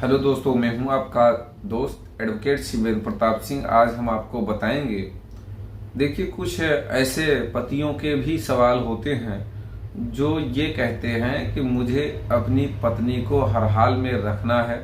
Hello दोस्तों, मैं हूं आपका दोस्त एडवोकेट शिवेंद्र प्रताप सिंह। आज हम आपको बताएंगे, देखिए कुछ ऐसे पतियों के भी सवाल होते हैं जो ये कहते हैं कि मुझे अपनी पत्नी को हर हाल में रखना है।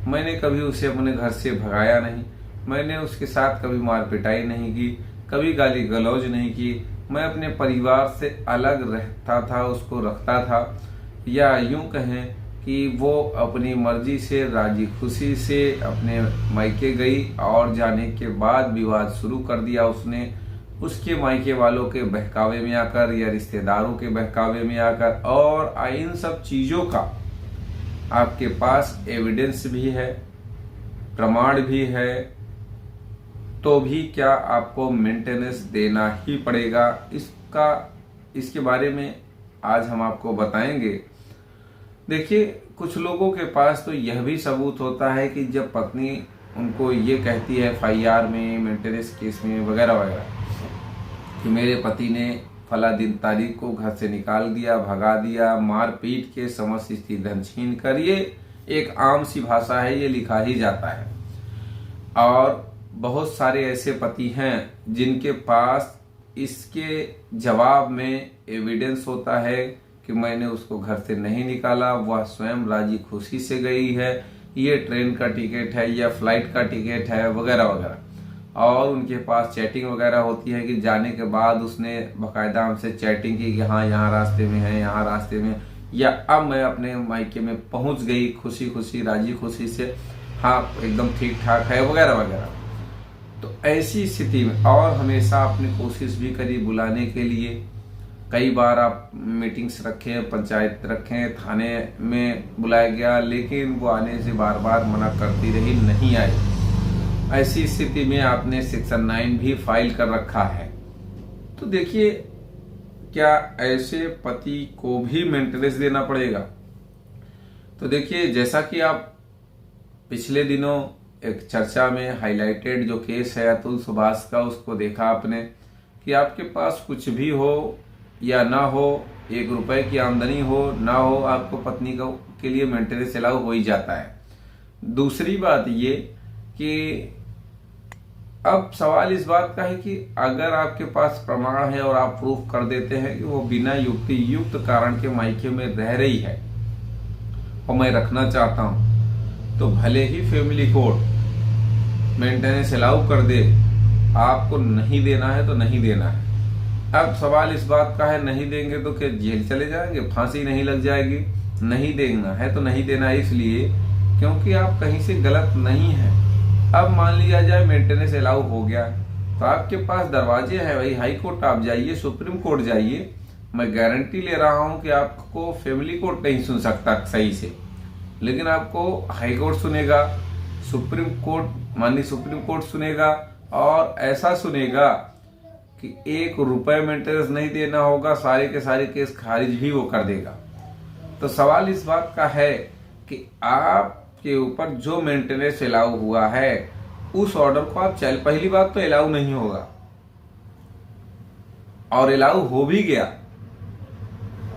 मैंने कभी उसे अपने घर से भगाया नहीं, मैंने उसके साथ कभी मार पिटाई नहीं की, कभी गाली गलौज नहीं की। मैं अपने परिवार से अलग रहता था, उसको रखता था, या यूं कहें कि वो अपनी मर्जी से राजी खुशी से अपने मायके गई और जाने के बाद विवाद शुरू कर दिया उसने, उसके मायके वालों के बहकावे में आकर या रिश्तेदारों के बहकावे में आकर। और इन सब चीजों का आपके पास एविडेंस भी है, प्रमाण भी है, तो भी क्या आपको मेंटेनेंस देना ही पड़ेगा? इसके बारे में आज हम आपको बताएंगे। देखिए, कुछ लोगों के पास तो यह भी सबूत होता है कि जब पत्नी उनको ये कहती है FIR में, मेंटेनेंस केस में वगैरह वगैरह कि मेरे पति ने फला दिन तारीख को घर से निकाल दिया, भगा दिया, मार पीट के समस्त स्थिति धन छीन कर, ये एक आम सी भाषा है, ये लिखा ही जाता है। और बहुत सारे ऐसे पति हैं जिनके पास इसके जवाब में एविडेंस होता है कि मैंने उसको घर से नहीं निकाला, वह स्वयं राजी खुशी से गई है, ये ट्रेन का टिकट है या फ्लाइट का टिकट है वगैरह वगैरह। और उनके पास चैटिंग वगैरह होती है कि जाने के बाद उसने बाकायदा हमसे चैटिंग की कि हाँ यहाँ रास्ते में है, यहाँ रास्ते में, या अब मैं अपने मायके में पहुंच गई खुशी खुशी राजी खुशी से, हाँ एकदम ठीक ठाक है वगैरह वगैरह। तो ऐसी स्थिति में और हमेशा आपने कोशिश भी करी बुलाने के लिए, कई बार आप मीटिंग्स रखें, पंचायत रखें, थाने में बुलाया गया, लेकिन वो आने से बार बार मना करती रही, नहीं आई। ऐसी स्थिति में आपने सेक्शन 9 भी फाइल कर रखा है। तो देखिए, क्या ऐसे पति को भी मेंटेनेंस देना पड़ेगा? तो देखिए, जैसा कि आप पिछले दिनों एक चर्चा में हाईलाइटेड जो केस है अतुल सुभाष का, उसको देखा आपने कि आपके पास कुछ भी हो या ना हो, 1 रुपए की आमदनी हो ना हो, आपको पत्नी के लिए मेंटेनेंस अलाउ हो ही जाता है। दूसरी बात ये कि अब सवाल इस बात का है कि अगर आपके पास प्रमाण है और आप प्रूफ कर देते हैं कि वो बिना युक्त कारण के मायके में रह रही है और मैं रखना चाहता हूं, तो भले ही फैमिली कोर्ट मेंटेनेंस अलाउ कर दे, आपको नहीं देना है तो नहीं देना है। अब सवाल इस बात का है, नहीं देंगे तो क्या जेल चले जाएंगे, फांसी नहीं लग जाएगी? नहीं देना है तो नहीं देना है, इसलिए क्योंकि आप कहीं से गलत नहीं है। अब मान लिया जाए मेंटेनेंस अलाउ हो गया, तो आपके पास दरवाजे हैं भाई, हाई कोर्ट आप जाइए, सुप्रीम कोर्ट जाइए। मैं गारंटी ले रहा हूं कि आपको फैमिली कोर्ट नहीं सुन सकता सही से, लेकिन आपको हाई कोर्ट सुनेगा, सुप्रीम कोर्ट, माननीय सुप्रीम कोर्ट सुनेगा, और ऐसा सुनेगा कि 1 रुपए मेंटेनेंस नहीं देना होगा, सारे के सारे केस खारिज भी वो कर देगा। तो सवाल इस बात का है कि आपके ऊपर जो मेंटेनेंस अलाउ हुआ है उस ऑर्डर को आप पहली बात तो अलाउ नहीं होगा, और अलाउ हो भी गया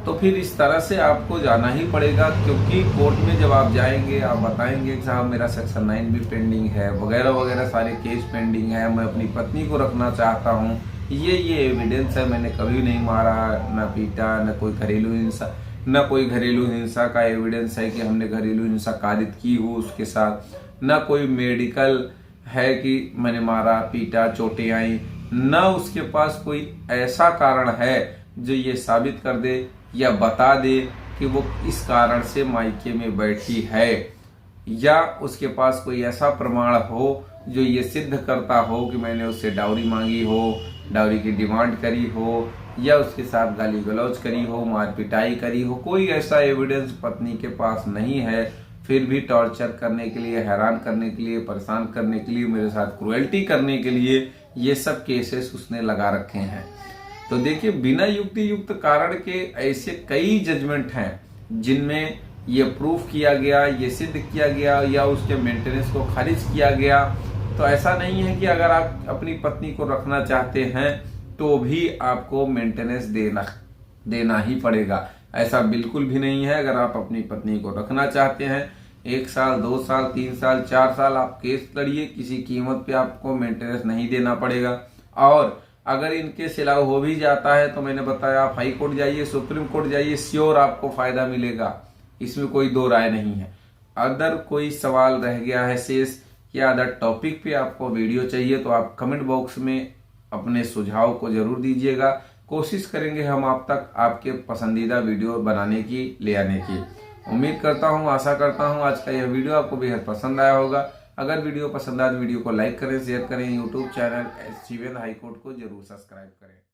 तो फिर इस तरह से आपको जाना ही पड़ेगा, क्योंकि कोर्ट में जब आप जाएंगे आप बताएंगे कि साहब मेरा सेक्शन 9 भी पेंडिंग है वगैरह वगैरह, सारे केस पेंडिंग है, मैं अपनी पत्नी को रखना चाहता हूँ, ये एविडेंस है, मैंने कभी नहीं मारा, न पीटा, न कोई घरेलू हिंसा, न कोई घरेलू हिंसा का एविडेंस है कि हमने घरेलू हिंसा कारित की हो उसके साथ, न कोई मेडिकल है कि मैंने मारा पीटा चोटें आई, न उसके पास कोई ऐसा कारण है जो ये साबित कर दे या बता दे कि वो इस कारण से मायके में बैठी है, या उसके पास कोई ऐसा प्रमाण हो जो ये सिद्ध करता हो कि मैंने उससे डाउरी मांगी हो, डाउरी की डिमांड करी हो, या उसके साथ गाली गलौज करी हो, मार पिटाई करी हो। कोई ऐसा एविडेंस पत्नी के पास नहीं है, फिर भी टॉर्चर करने के लिए, हैरान करने के लिए, परेशान करने के लिए, मेरे साथ क्रुएल्टी करने के लिए ये सब केसेस उसने लगा रखे हैं। तो देखिए, बिना युक्त कारण के ऐसे कई जजमेंट हैं जिनमें ये प्रूफ किया गया, ये सिद्ध किया गया, या उसके मेंटेनेंस को खारिज किया गया। तो ऐसा नहीं है कि अगर आप अपनी पत्नी को रखना चाहते हैं तो भी आपको मेंटेनेंस देना ही पड़ेगा। ऐसा बिल्कुल भी नहीं है। अगर आप अपनी पत्नी को रखना चाहते हैं, 1 साल, 2 साल, 3 साल, 4 साल आप केस लड़िए, किसी कीमत पे आपको मेंटेनेंस नहीं देना पड़ेगा। और अगर इनकेस अलाउ हो भी जाता है तो मैंने बताया आप हाई कोर्ट जाइए, सुप्रीम कोर्ट जाइए, श्योर आपको फायदा मिलेगा, इसमें कोई दो राय नहीं है। अगर कोई सवाल रह गया है शेष या अदर टॉपिक पे आपको वीडियो चाहिए तो आप कमेंट बॉक्स में अपने सुझाव को जरूर दीजिएगा। कोशिश करेंगे हम आप तक आपके पसंदीदा वीडियो बनाने की, ले आने की। उम्मीद करता हूँ, आशा करता हूँ आज का यह वीडियो आपको बेहद पसंद आया होगा। अगर वीडियो पसंद आए तो वीडियो को लाइक करें, शेयर करें, यूट्यूब चैनल एचजीवीएन हाई कोर्ट को जरूर सब्सक्राइब करें।